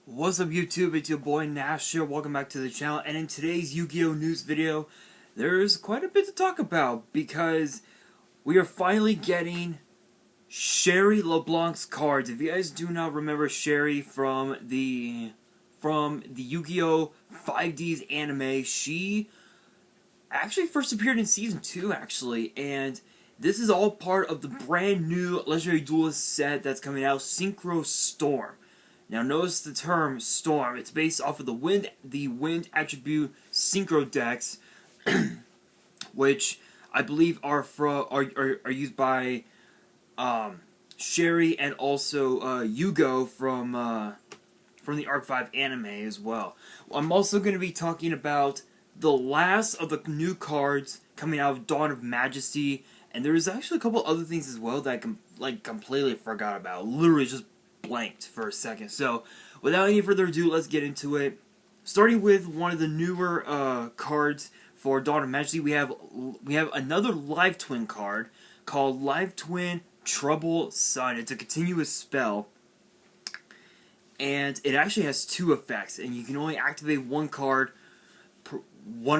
What's up YouTube, it's your boy Nash here, welcome back to the channel, and in today's Yu-Gi-Oh news video, there's quite a bit to talk about, because we are finally getting Sherry LeBlanc's cards. If you guys do not remember Sherry from the Yu-Gi-Oh 5D's anime, she actually first appeared in Season 2, actually, and this is all part of the brand new Legendary Duelist set that's coming out, Synchro Storm. Now notice the term Storm. It's based off of the wind attribute Synchro decks, which I believe are used by Sherry and also Yu-Gi-Oh from the Arc 5 anime as well. I'm also going to be talking about the last of the new cards coming out of Dawn of Majesty, and there's actually a couple other things as well that I completely forgot about. Literally just blanked for a second. So, without any further ado, let's get into it. Starting with one of the newer cards for Dawn of Majesty, we have another Live Twin card called Live Twin Trouble Sun. It's a continuous spell, and it actually has two effects, and you can only activate one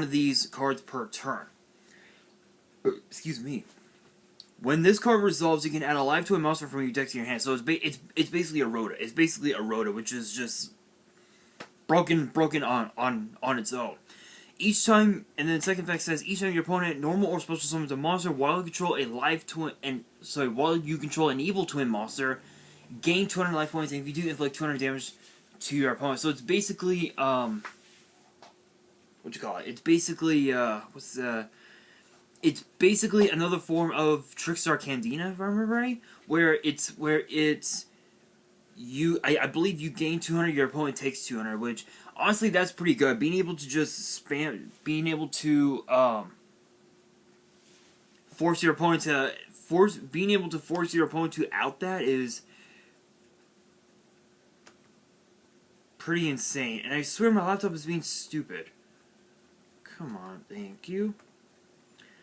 of these cards per turn. Excuse me. When this card resolves, you can add a Live Twin monster from your deck to your hand. So it's basically a Rhoda. It's basically a Rhoda, which is just broken on its own. Each time, and then the second effect says each time your opponent normal or special summons a monster while you control a while you control an evil twin monster, gain 200 life points, and if you do, inflict 200 damage to your opponent. So it's basically what you call it? It's basically It's basically another form of Trickstar Candina, if I remember right, I believe you gain 200, your opponent takes 200, which honestly that's pretty good. Being able to just being able to force your opponent to out that is pretty insane. And I swear my laptop is being stupid. Come on, thank you.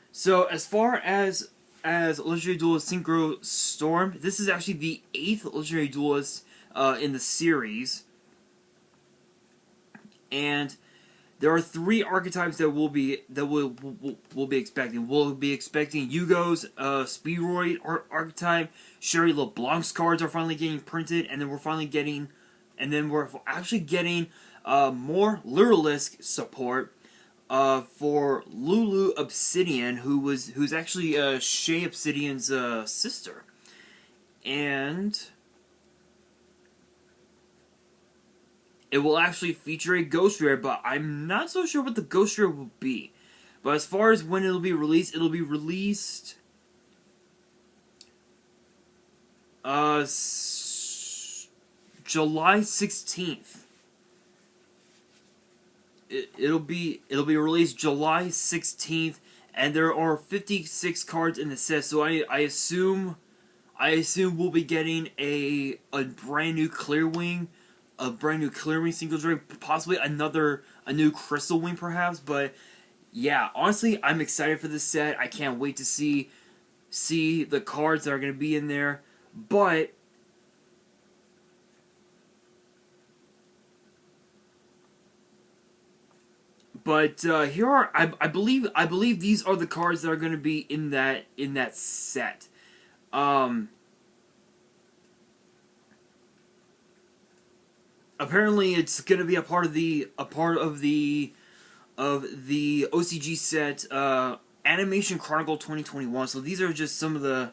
So, as far as Legendary Duelist Synchro Storm, this is actually the 8th Legendary Duelist in the series. And there are 3 archetypes that we'll be expecting. We'll be expecting Yu-Gi-Oh's Speedroid archetype. Sherry LeBlanc's cards are finally getting printed, and then we're actually getting more Luralisk support. For Lulu Obsidian, who's actually Shay Obsidian's sister, and it will actually feature a Ghost Rare, but I'm not so sure what the Ghost Rare will be. But as far as when it'll be released July 16th. It'll be released July 16th, and there are 56 cards in the set. So I assume we'll be getting a brand new Clear Wing, single dragon, possibly a new Crystal Wing perhaps. But yeah, honestly, I'm excited for this set. I can't wait to see the cards that are going to be in there. But here are I believe these are the cards that are going to be in that set. Apparently, it's going to be a part of the OCG set Animation Chronicle 2021. So these are just some of the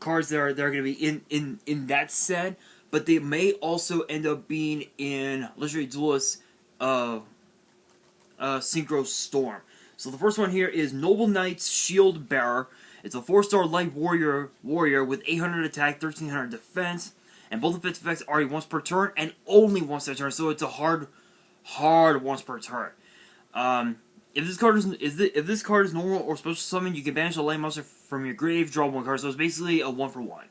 cards that are going to be in that set, but they may also end up being in Legendary Duelist Synchro Storm. So the first one here is Noble Knight's Shield Bearer. It's a 4-star light warrior with 800 attack, 1300 defense, and both of its effects are once per turn and only once per turn. So it's a hard once per turn. If this card is normal or special summon, you can banish a light monster from your grave, draw 1 card. So it's basically a 1-for-1.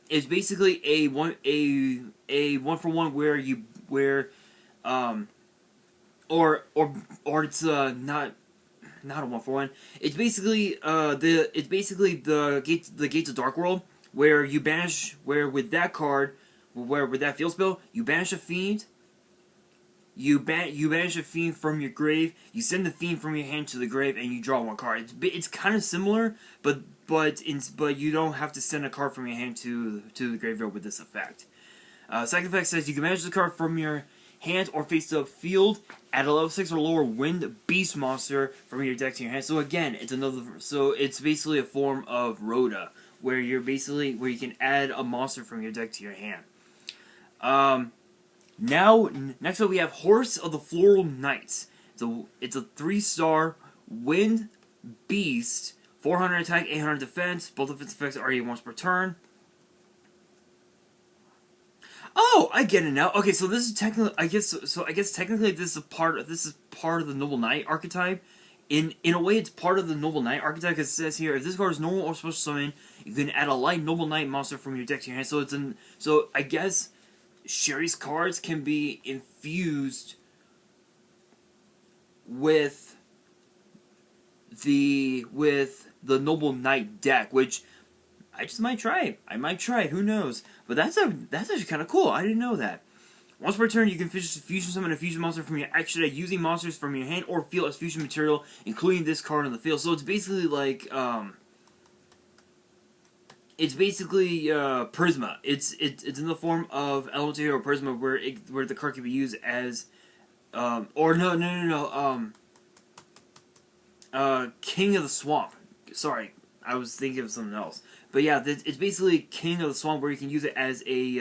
It's basically a one for one or it's not a 1-for-1. It's basically the Gates of Dark World, where you banish, where with that card, where with that field spell, you banish a fiend. You banish a fiend from your grave. You send the fiend from your hand to the grave, and you draw one card. It's kind of similar, but you don't have to send a card from your hand to the graveyard with this effect. Second effect says you can banish the card from your hand or face the field. Add a level 6 or lower wind beast monster from your deck to your hand. So again, it's basically a form of Rhoda, where you can add a monster from your deck to your hand. Now, next up we have Horse of the Floral Knights. It's a 3-star wind beast, 400 attack, 800 defense. Both of its effects are once per turn. Oh, I get it now. Okay, so this is technically, I guess technically this is part of the Noble Knight archetype. In a way, it's part of the Noble Knight archetype because it says here, if this card is normal or special summon, you can add a light Noble Knight monster from your deck to your hand. So I guess Sherry's cards can be infused with the Noble Knight deck, which I just might try. I might try it. Who knows? But that's actually kind of cool. I didn't know that. Once per turn, you can fusion summon a fusion monster from your action deck using monsters from your hand or field as fusion material, including this card on the field. So it's basically like Prisma. It's in the form of Elemental Hero Prisma, where the card can be used as King of the Swamp. Sorry, I was thinking of something else. But yeah, it's basically King of the Swamp, where you can use it as a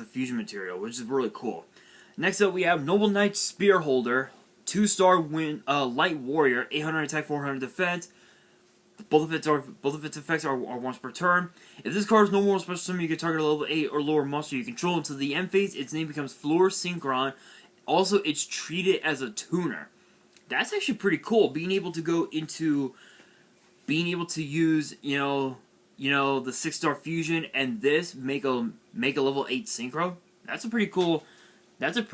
fusion material, which is really cool. Next up, we have Noble Knight Spearholder, 2-star light warrior, 800 attack, 400 defense. Both of its effects are once per turn. If this card is normal or special summon, you can target a level 8 or lower monster you control until the end phase. Its name becomes Floral Synchron. Also, it's treated as a tuner. That's actually pretty cool. Being able to use, the 6-star fusion and this make a level 8 synchro. That's a pretty cool. Tech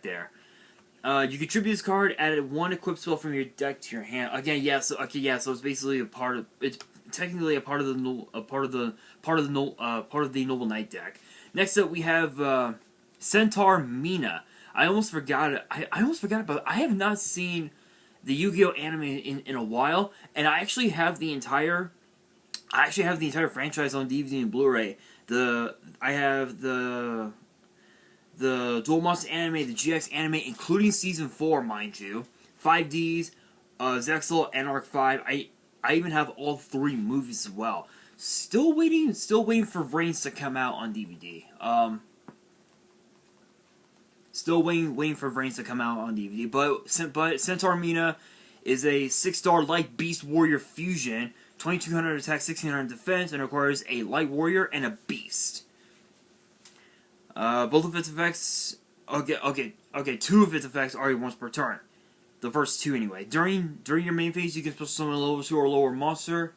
there. You contribute this card, add one equip spell from your deck to your hand. Again, yeah. So it's basically it's technically a part of the Noble Knight deck. Next up, we have Centaur Mina. I almost forgot it. I almost forgot about it. I have not seen the Yu-Gi-Oh anime in a while, and I actually have the entire franchise on DVD and Blu-ray. I have the Duel Monsters anime, the GX anime, including Season 4, mind you. 5Ds, Zexal, Anarch 5. I even have all 3 movies as well. Still waiting for Reigns to come out on DVD. Still waiting for Reigns to come out on DVD. But Centaur Mina is a 6-star light beast warrior fusion, 2200 attack, 1600 defense, and requires a light warrior and a beast. Both of its effects, okay, 2 of its effects are once per turn. The first 2 anyway. During your main phase, you can special summon a level 2 or lower monster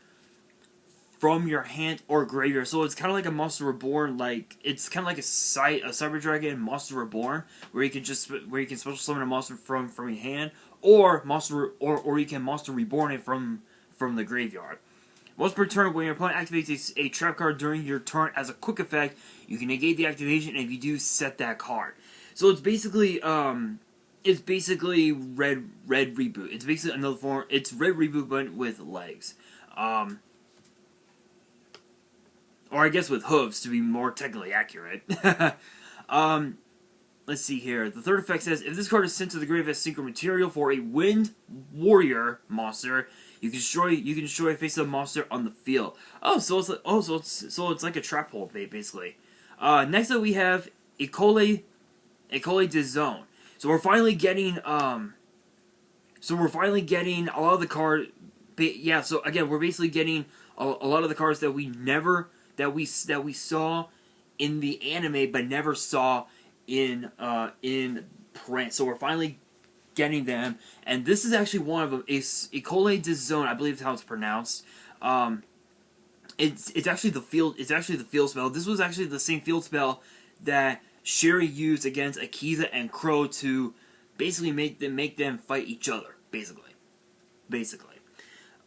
from your hand or graveyard. So it's kind of like a Monster Reborn, it's kind of like a Cyber Dragon Monster Reborn, where you can special summon a monster from your hand, or you can Monster Reborn it from the graveyard. Once per turn, when your opponent activates a trap card during your turn as a quick effect, you can negate the activation, and if you do, set that card. So it's basically Red Reboot. It's basically another form. It's Red Reboot, but with legs. Or I guess with hooves, to be more technically accurate. Let's see here. The third effect says, if this card is sent to the grave as synchro material for a Wind Warrior monster, you can destroy a face-up monster on the field. So it's like a trap hole, basically. Next up we have Ecole de Zone. So we're finally getting a lot of the card. Yeah. So again, we're basically getting a lot of the cards that we saw in the anime, but never saw in print. So we're finally getting them, and this is actually one of them. Ecole de Zone, I believe is how it's pronounced. It's actually the field spell. This was actually the same field spell that Sherry used against Akiza and Crow to basically make them fight each other. Basically.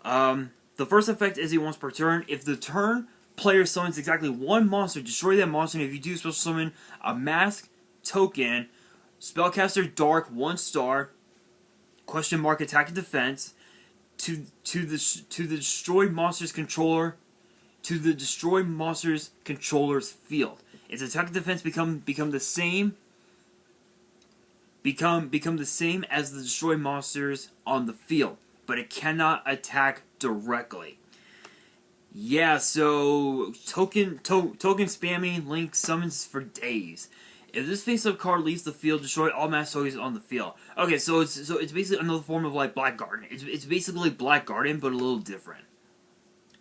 The first effect is once per turn. If the turn player summons exactly one monster, destroy that monster. And if you do, special summon a mask token, spellcaster dark 1 star, question mark attack and defense to the destroyed monster's controller, to the destroyed monster's controller's field. Its attack and defense become the same. Become the same as the destroyed monsters on the field, but it cannot attack directly. Yeah, so token spamming Link summons for days. If this face-up card leaves the field, destroy all mass tokens on the field. Okay, so it's basically another form of like Black Garden. It's basically Black Garden, but a little different.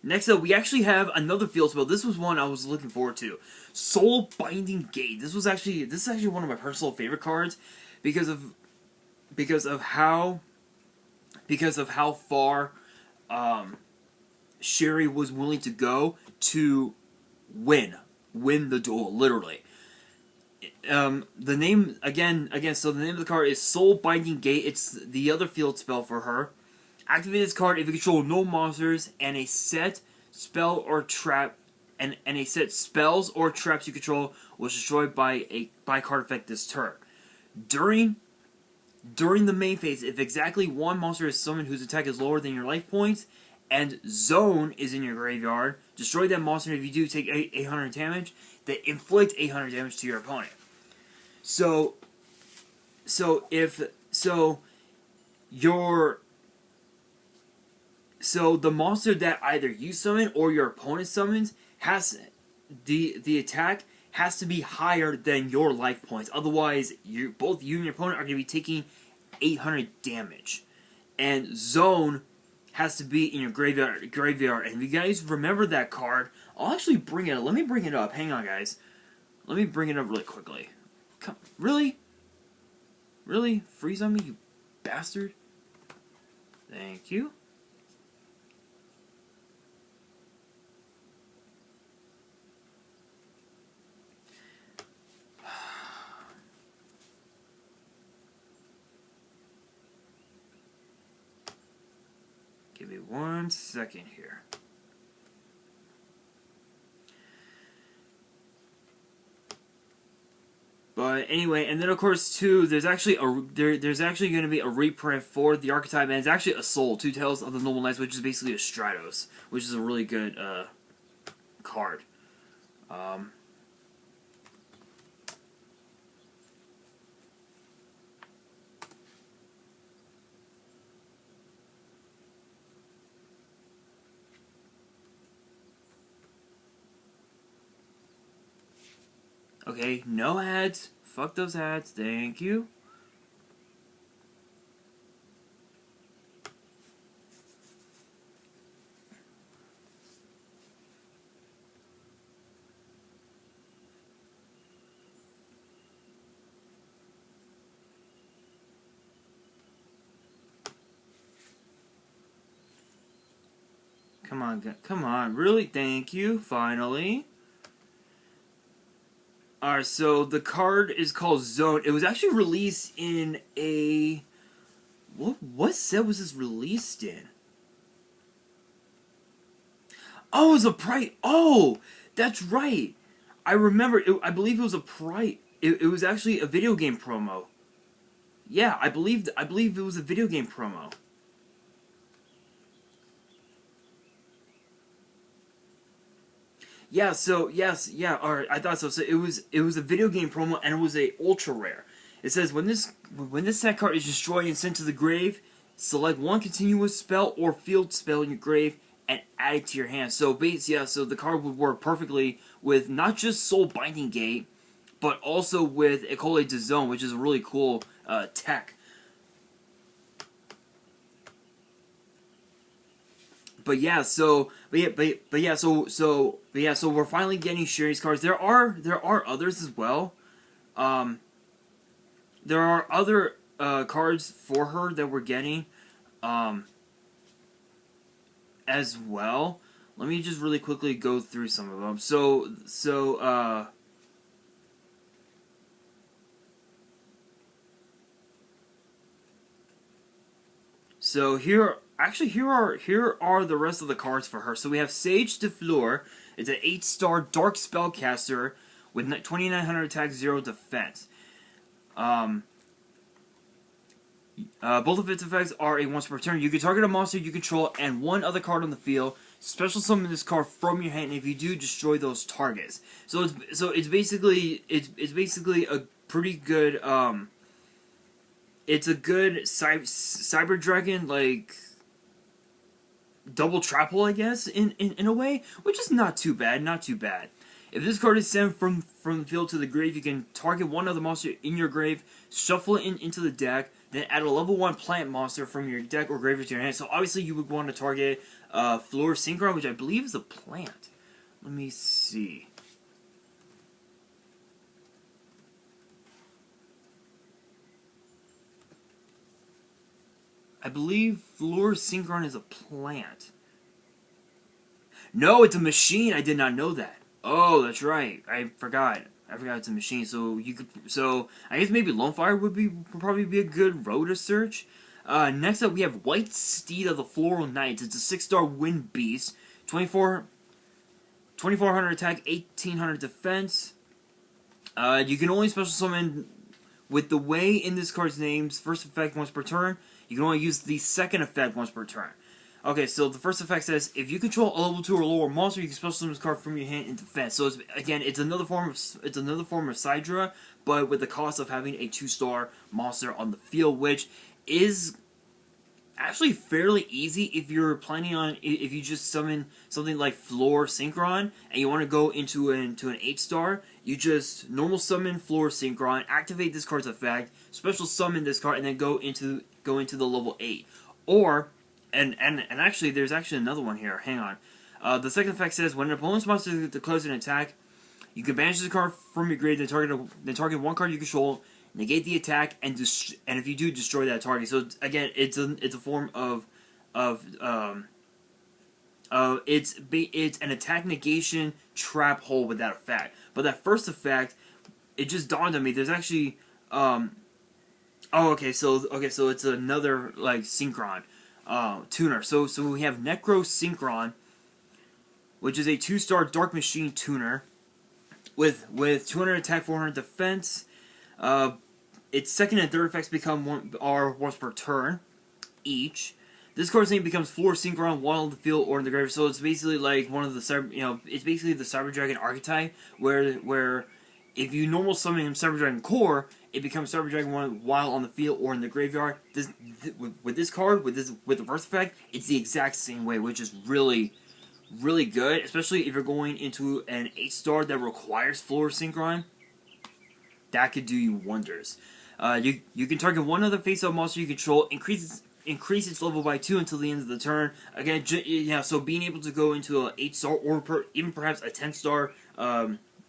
Next up, we actually have another field spell. This was one I was looking forward to. Soul Binding Gate. This is actually one of my personal favorite cards because of how far Sherry was willing to go to win the duel, literally. The name so the name of the card is Soul Binding Gate. It's the other field spell for her. Activate this card if you control no monsters and a set spell or trap and a set spells or traps you control was destroyed by card effect this turn. During the main phase, if exactly one monster is summoned whose attack is lower than your life points and zone is in your graveyard, destroy that monster. If you do, take 800 damage. That inflict 800 damage to your opponent. So the monster that either you summon or your opponent summons has the attack has to be higher than your life points. Otherwise, both you and your opponent are going to be taking 800 damage. And zone has to be in your graveyard. And if you guys remember that card, I'll actually bring it up. Let me bring it up. Hang on, guys. Let me bring it up really quickly. Come, really? Really? Freeze on me, you bastard? Thank you. Give me 1 second here. But anyway, and then of course too, there's actually going to be a reprint for the archetype, and it's actually a Soul, Two Tails of the Noble Knights, which is basically a Stratos, which is a really good card. Okay, no ads. Fuck those ads. Thank you. Come on, really? Thank you, finally. Alright, so the card is called Zone. It was actually released in a... What set was this released in? Oh, it was a Pride... Oh! That's right! I remember, I believe it was a Pride... It was actually a video game promo. Yeah, I believe it was a video game promo. Yeah, so, yes, yeah, alright, I thought so. So it was a video game promo, and it was a ultra rare. It says, when this set card is destroyed and sent to the grave, select one continuous spell or field spell in your grave, and add it to your hand. So, so the card would work perfectly with not just Soul Binding Gate, but also with Ecole de Zone, which is a really cool tech. But yeah, so we're finally getting Sherry's cards. There are others as well. There are other cards for her that we're getting as well. Let me just really quickly go through some of them. So here are the rest of the cards for her. So we have Sage de Fleur. It's an 8-star dark spellcaster with 2900 attack, 0 defense. Both of its effects are a once per turn. You can target a monster you control and one other card on the field. Special summon this card from your hand, and if you do, destroy those targets. So it's basically a pretty good it's a good Cyber Dragon like double trap hole, I guess, in a way, which is not too bad, not too bad. If this card is sent from the field to the grave, you can target one other monster in your grave, shuffle it into the deck, then add a level 1 plant monster from your deck or graveyard to your hand. So obviously you would want to target Floral Syncron, which I believe is a plant. Let me see. I believe Floral Syncron is a plant. No, it's a machine. I did not know that. Oh, that's right. I forgot. It's a machine. So you could. So I guess maybe Lonefire would probably be a good road to search. Next up, we have White Steed of the Floral Knights. It's a 6-star wind beast, 2400 attack, 1800 defense. You can only special summon with the way in this card's name's first effect once per turn. You can only use the second effect once per turn. Okay, so the first effect says, if you control a level 2 or lower monster, you can special summon this card from your hand in defense. So it's another form of Sidra, but with the cost of having a 2-star monster on the field, which is actually fairly easy if you're planning on, if you just summon something like Floral Syncron and you want to go into an 8-star, you just normal summon Floral Syncron, activate this card's effect, special summon this card, and then go into the level 8. Or And actually, there's actually another one here. Hang on. The second effect says, when an opponent's monster declares an attack, you can banish the card from your grave, then target one card you control, negate the attack, and if you do, destroy that target. So again, it's a form it's an attack negation trap hole with that effect. But that first effect, it just dawned on me. There's actually okay, so it's another like Synchron tuner. So we have Necro Syncron, which is a 2-star Dark Machine tuner with 200 attack, 400 defense. Its second and third effects become once per turn each. This card's name becomes Floral Syncron while on the field or in the graveyard. So it's basically like one of the it's basically the Cyber Dragon archetype where if you normal summon Cyber Dragon Core, it becomes Cyber Dragon 1 while on the field or in the graveyard. With this card, with the first effect, it's the exact same way, which is really, really good, especially if you're going into an 8-star that requires Floral Syncron. That could do you wonders. You can target one other face-up monster you control, increase its level by 2 until the end of the turn. Again, so being able to go into an 8-star or even perhaps a 10-star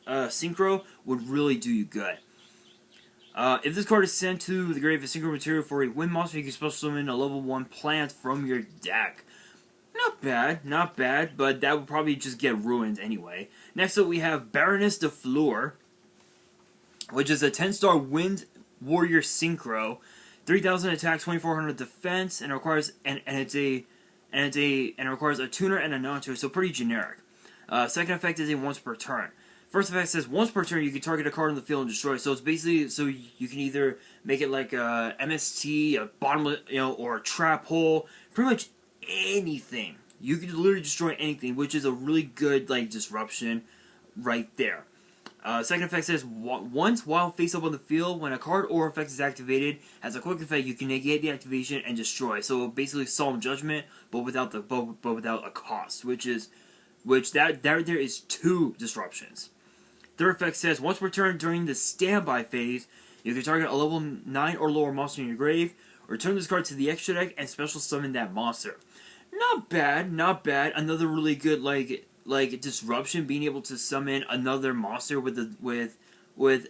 Synchro would really do you good. If this card is sent to the grave as Synchro material for a wind monster, you can special summon a level 1 plant from your deck. Not bad, but that would probably just get ruined anyway. Next up, we have Baroness de Fleur, which is a 10-star wind warrior Synchro, 3000 attack, 2400 defense, and it requires it requires a tuner and a non-tuner, so pretty generic. Second effect is a once per turn. First effect says once per turn you can target a card on the field and destroy it. So it's basically you can either make it like a MST, a bottomless, or a trap hole, pretty much anything. You can literally destroy anything, which is a really good like disruption right there. Second effect says once while face up on the field, when a card or effect is activated, has a quick effect, you can negate the activation and destroy. So basically Solemn Judgment, but without a cost, which there is 2 disruptions. Third effect says once per turn during the standby phase, you can target a level 9 or lower monster in your grave, return this card to the extra deck, and special summon that monster. Not bad. Another really good like disruption, being able to summon another monster with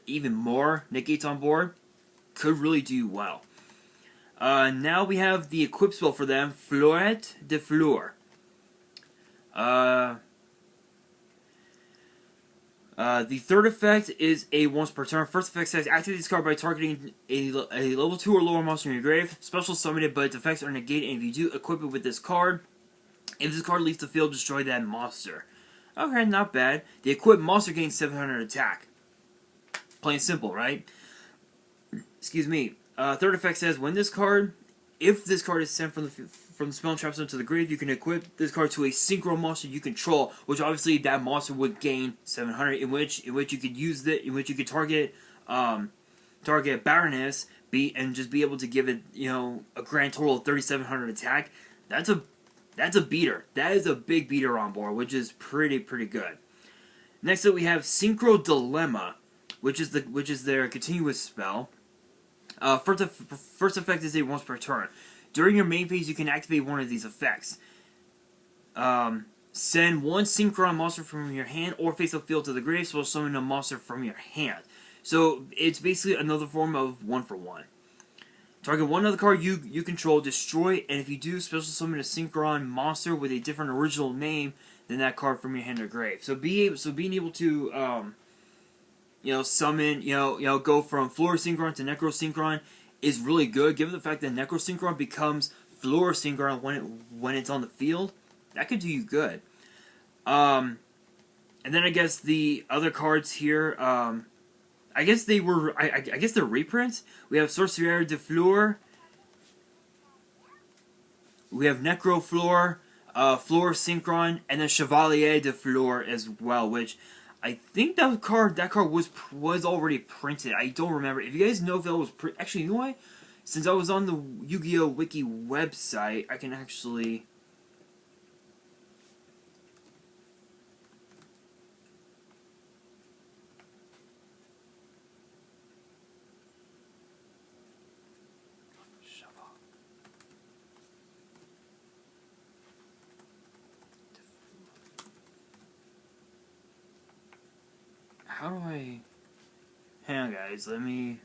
even more negates on board could really do well. Now we have the equip spell for them, Fleurette de Fleur. The third effect is a once per turn. First effect says activate this card by targeting a level 2 or lower monster in your grave. Special summon it, but its effects are negated, and if you do, equip it with this card. If this card leaves the field, destroy that monster. Okay, not bad. The equipped monster gains 700 attack. Plain simple, right? Excuse me. Third effect says if this card is sent from the spell trap zone to the grave, you can equip this card to a synchro monster you control, which obviously that monster would gain 700. In which you could use it, target Baroness, and just be able to give it a grand total of 3,700 attack. That's a beater. That is a big beater on board, which is pretty good. Next up, we have Synchro Dilemma, which is their continuous spell. First effect is a once per turn. During your main phase, you can activate one of these effects. Send one Synchron monster from your hand or face the field to the grave, so summon a monster from your hand. So it's basically another form of 1-for-1. Target one other card you control, destroy, and if you do, special summon a Synchron monster with a different original name than that card from your hand or grave. So being able to summon, go from Floral Synchron to Necro Syncron is really good, given the fact that Necro Syncron becomes Floral Synchron when it's on the field. That could do you good. And then I guess the other cards here, I guess they were, I guess they're reprints. We have Sorcière de Fleur. We have Necro Fleur, Floral Synchron, and then Chevalier de Fleur as well, which I think that card was already printed. I don't remember. If you guys know if that was actually, you know what? Since I was on the Yu-Gi-Oh wiki website, I can actually. How do I... Hang on, guys. Let me...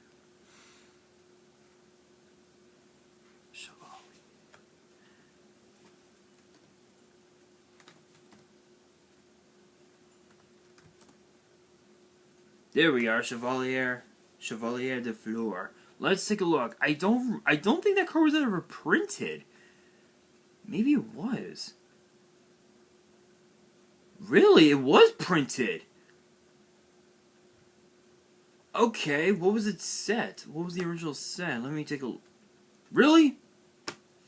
There we are, Chevalier de Fleur. Let's take a look. I don't think that card was ever printed. Maybe it was. Really, it was printed. Okay, what was it set? What was the original set? Let me take a look. Really?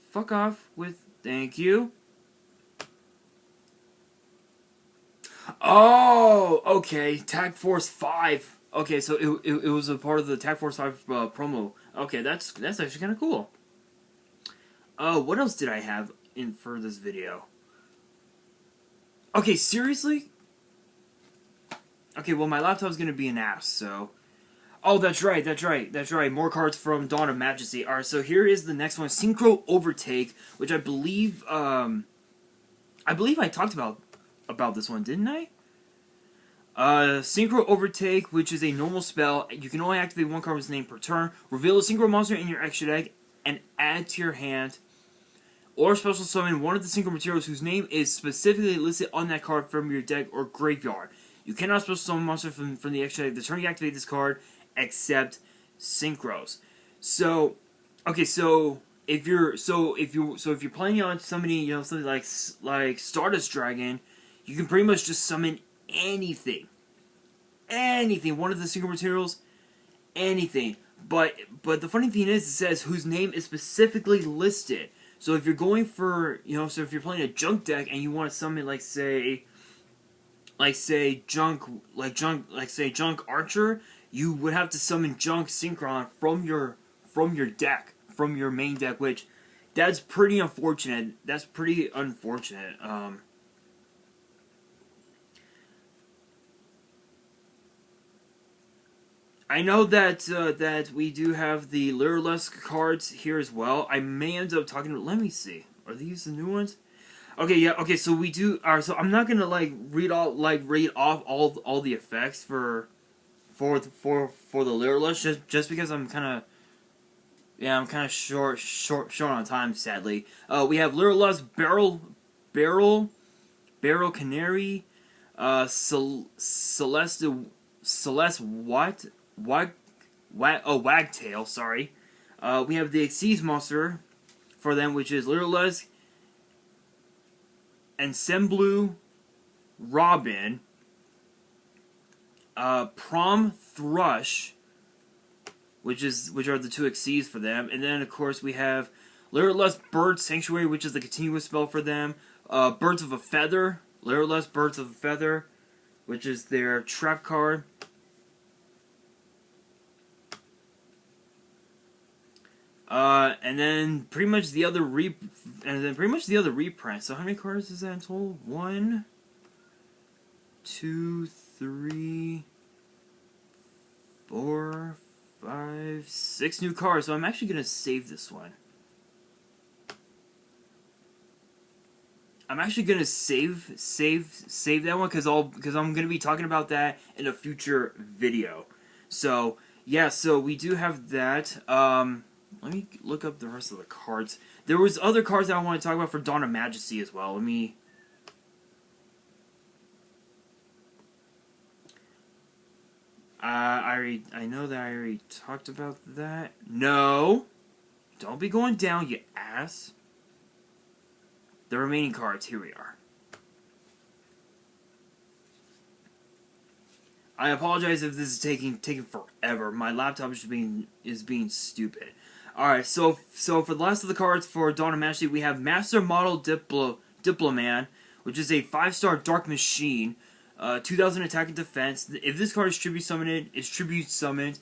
Fuck off with... Thank you. Oh, okay. Tag Force 5. Okay, so it was a part of the Tag Force 5 promo. Okay, that's actually kind of cool. What else did I have for this video? Okay, seriously? Okay, well, my laptop's gonna be an ass, so... Oh, that's right. More cards from Dawn of Majesty. Alright, so here is the next one. Synchro Overtake, which I believe I talked about this one, didn't I? Synchro Overtake, which is a normal spell. You can only activate one card with its name per turn. Reveal a synchro monster in your extra deck and add to your hand. Or special summon one of the synchro materials whose name is specifically listed on that card from your deck or graveyard. You cannot special summon a monster from the extra deck the turn you activate this card, except synchros. So, okay, so if you're planning on summoning, something like Stardust Dragon, you can pretty much just summon anything, one of the synchro materials, anything. But the funny thing is, it says whose name is specifically listed. So if you're going for, so if you're playing a junk deck and you want to summon, Junk Archer, you would have to summon Junk Syncron from your deck, from your main deck, which that's pretty unfortunate. I know that we do have the Lyreless cards here as well. I may end up talking about. Let me see. Are these the new ones? Okay, yeah. Okay, so we do. Alright, so I'm not gonna read off all the effects for the Lyreless just because I'm kind of short on time, sadly. We have Lyreless, Barrel Canary, Celeste Wagtail, sorry. We have the Exceeds monster for them, which is Literalist and Semblu Robin, Prom Thrush, which are the two Exceeds for them, and then of course we have Literalist Bird Sanctuary, which is the continuous spell for them. Birds of a Feather, Literalist Birds of a Feather, which is their trap card. And then pretty much the other reprints. So how many cards is that in total? 1, 2, 3, 4, 5, 6 new cards. So I'm actually gonna save this one. I'm actually gonna save that one because I'm gonna be talking about that in a future video. So yeah, so we do have that. Let me look up the rest of the cards. There was other cards that I want to talk about for Dawn of Majesty as well. Let me. I know that I already talked about that. No, don't be going down, you ass. The remaining cards, here we are. I apologize if this is taking forever. My laptop is being stupid. Alright, so for the last of the cards for Dawn of Majesty, we have Master Model Diploman, which is a 5-star Dark Machine, 2000 attack and defense. If this card is tribute summoned,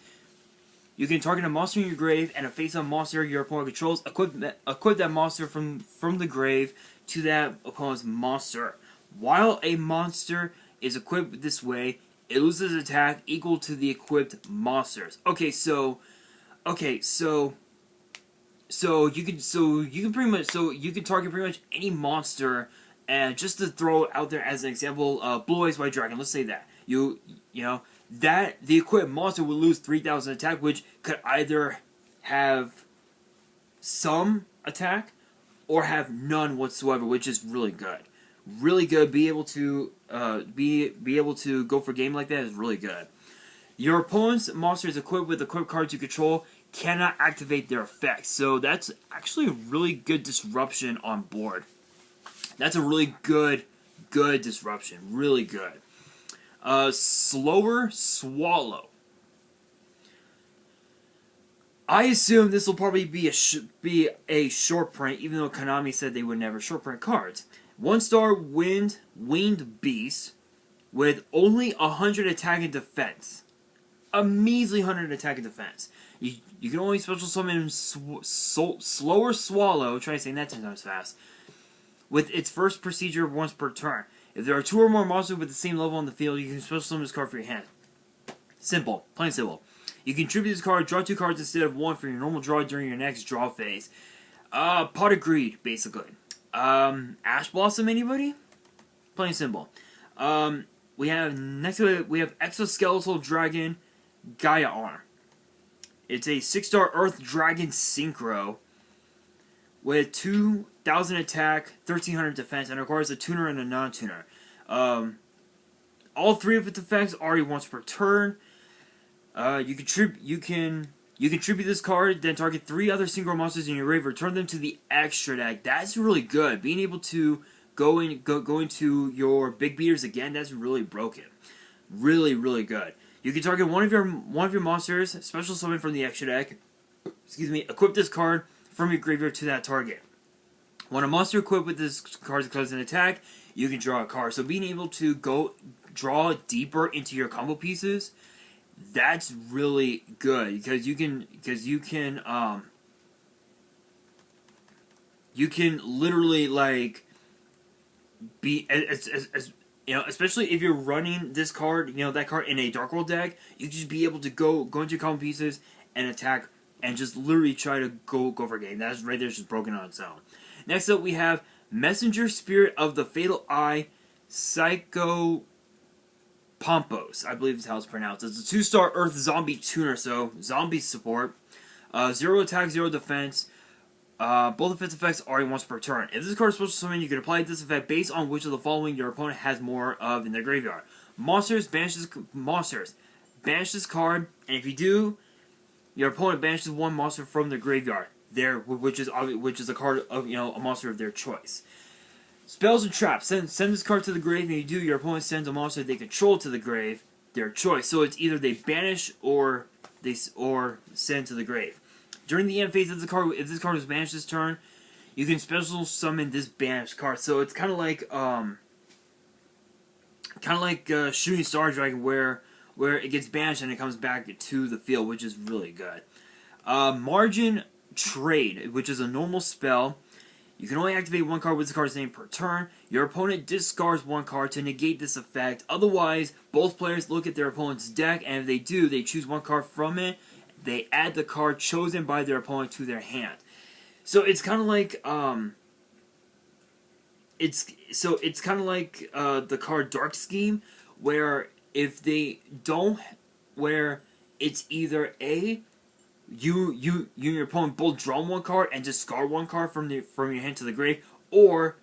you can target a monster in your grave and a face-up monster your opponent controls. Equip that monster from the grave to that opponent's monster. While a monster is equipped this way, it loses attack equal to the equipped monsters. So you can target pretty much any monster, and just to throw it out there as an example, Blue Eyes White Dragon. Let's say that you know that the equipped monster will lose 3,000 attack, which could either have some attack or have none whatsoever, which is really good. Really good. Be able to go for a game like that is really good. Your opponent's monster is equipped with equipped cards you control, cannot activate their effects. So that's actually a really good disruption on board. That's a really good disruption. Really good. Slower Swallow. I assume this will probably be a short print, even though Konami said they would never short print cards. 1-star winged beast with only 100 attack and defense. A measly 100 attack and defense. You can only special summon Slower Swallow, try saying that 10 times fast, with its first procedure once per turn. If there are 2 or more monsters with the same level on the field, you can special summon this card for your hand. Simple. Plain simple. You can tribute this card, draw 2 cards instead of 1 for your normal draw during your next draw phase. Pot of Greed, basically. Ash Blossom, anybody? Plain simple. We have Exoskeletal Dragon Gaia Arm. It's a 6-star Earth Dragon Synchro with 2,000 attack, 1,300 defense, and requires a tuner and a non-tuner. All 3 of its effects already once per turn. You can tribute this card, then target 3 other Synchro monsters in your grave, return them to the extra deck. That's really good. Being able to go into your big beaters again, that's really broken. Really, really good. You can target one of your monsters, special summon from the extra deck. Excuse me. Equip this card from your graveyard to that target. When a monster equipped with this card does an attack, you can draw a card. So being able to go draw deeper into your combo pieces, that's really good because you can literally like be as you know, especially if you're running this card, that card in a Dark World deck, you just be able to go into your combo pieces and attack and just literally try to go for a game. That's right there, just broken on its own. Next up, we have Messenger Spirit of the Fatal Eye, Psycho Pompos, I believe is how it's pronounced. It's a 2-star Earth Zombie Tuner, so zombie support. 0 attack, 0 defense. Both of its effects are once per turn. If this card is special summon, you can apply this effect based on which of the following your opponent has more of in their graveyard. Monsters, banish this card, and if you do, your opponent banishes one monster from their graveyard. Which is a card of a monster of their choice. Spells and traps. Send this card to the grave, and you do, your opponent sends a monster they control to the grave, their choice. So it's either they banish or send to the grave. During the end phase of the card, if this card was banished this turn, you can special summon this banished card. So it's kind of like Shooting Star Dragon, where it gets banished and it comes back to the field, which is really good. Margin Trade, which is a normal spell. You can only activate one card with the card's name per turn. Your opponent discards one card to negate this effect. Otherwise, both players look at their opponent's deck, and if they do, they choose one card from it. They add the card chosen by their opponent to their hand. So it's kind of like the card Dark Scheme, where if they don't, where it's either you and your opponent both draw one card and discard one card from your hand to the grave, or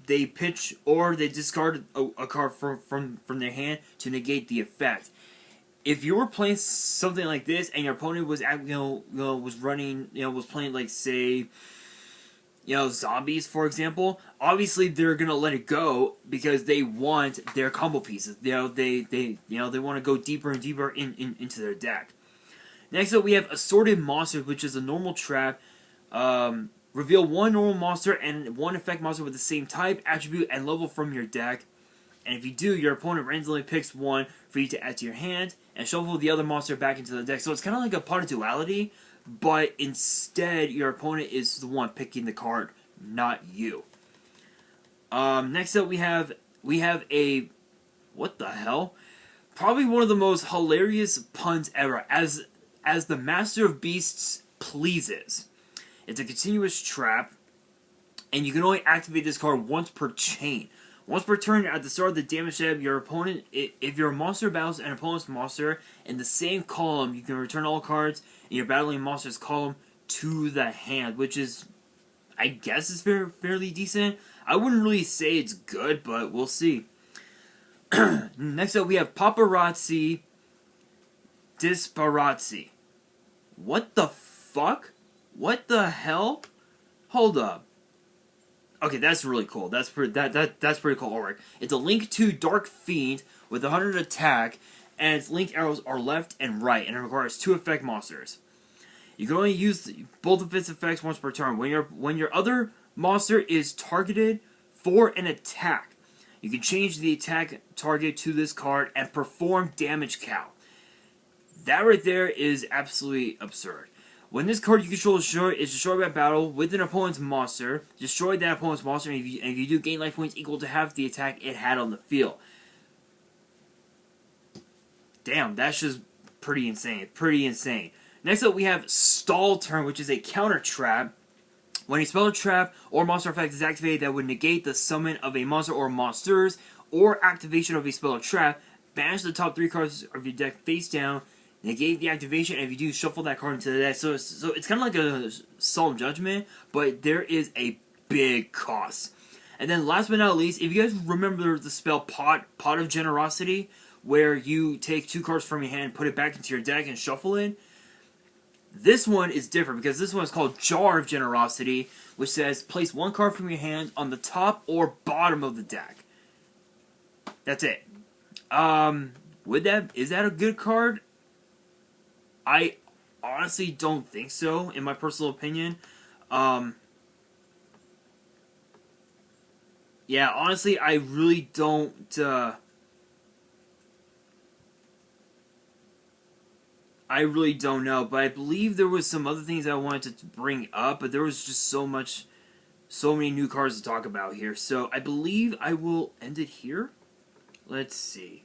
they discard a card from their hand to negate the effect. If you were playing something like this and your opponent was was playing, like, say, zombies, for example, obviously they're gonna let it go because they want their combo pieces. They want to go deeper and deeper into their deck. Next up, we have Assorted Monsters, which is a normal trap. Reveal one normal monster and one effect monster with the same type, attribute, and level from your deck. And if you do, your opponent randomly picks one for you to add to your hand and shuffle the other monster back into the deck. So it's kind of like a Pot of Duality, but instead your opponent is the one picking the card, not you. Next up, we have a, what the hell? Probably one of the most hilarious puns ever. As the Master of Beasts pleases. It's a continuous trap, and you can only activate this card once per chain. Once per turn, at the start of the damage tab, your opponent, if your monster battles an opponent's monster in the same column, you can return all cards in your battling monster's column to the hand, which is, I guess, is fairly decent. I wouldn't really say it's good, but we'll see. Next up, we have Paparazzi Disparazzi. What the fuck? What the hell? Hold up. Okay, that's really cool. That's pretty cool artwork. It's a Link 2 Dark Fiend with 100 attack, and its link arrows are left and right, and it requires 2 effect monsters. You can only use both of its effects once per turn. When your other monster is targeted for an attack, you can change the attack target to this card and perform damage cal. That right there is absolutely absurd. When this card you control is destroyed by battle with an opponent's monster, destroy that opponent's monster, and if you do, gain life points equal to half the attack it had on the field. Damn, that's just pretty insane. Pretty insane. Next up, we have Stall Turn, which is a counter trap. When a spell trap or monster effect is activated that would negate the summon of a monster or monsters, or activation of a spell or trap, banish the top 3 cards of your deck face down, negate the activation, and if you do, shuffle that card into the deck. So it's kind of like a Solemn Judgment, but there is a big cost. And then last but not least, if you guys remember the spell Pot of Generosity, where you take 2 cards from your hand, put it back into your deck, and shuffle it, this one is different, because this one is called Jar of Generosity, which says place 1 card from your hand on the top or bottom of the deck. That's it. Is that a good card? I honestly don't think so, in my personal opinion. Yeah, honestly, I really don't, I really don't know, but I believe there was some other things I wanted to bring up, but there was just so many new cards to talk about here. So I believe I will end it here. Let's see.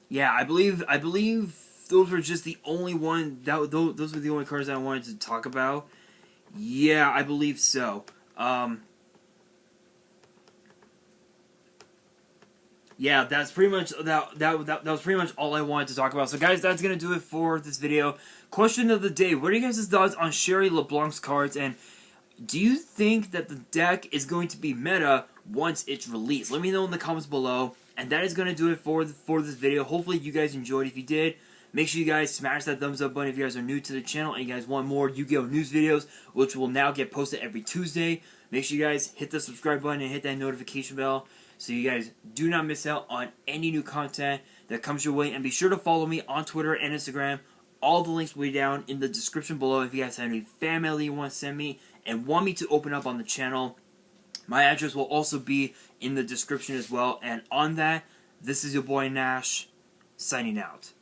Yeah, I believe those were just the only those were the only cards I wanted to talk about. Yeah, I believe so. yeah, that's pretty much that was pretty much all I wanted to talk about. So guys, that's gonna do it for this video. Question of the day: what are you guys' thoughts on Sherry LeBlanc's cards, and do you think that the deck is going to be meta once it's released? Let me know in the comments below. And that is going to do it for this video. Hopefully you guys enjoyed. If you did, make sure you guys smash that thumbs up button if you guys are new to the channel and you guys want more Yu-Gi-Oh news videos, which will now get posted every Tuesday. Make sure you guys hit the subscribe button and hit that notification bell so you guys do not miss out on any new content that comes your way. And be sure to follow me on Twitter and Instagram. All the links will be down in the description below if you guys have any fan mail that you want to send me and want me to open up on the channel. My address will also be in the description as well. And on that, this is your boy Nash, signing out.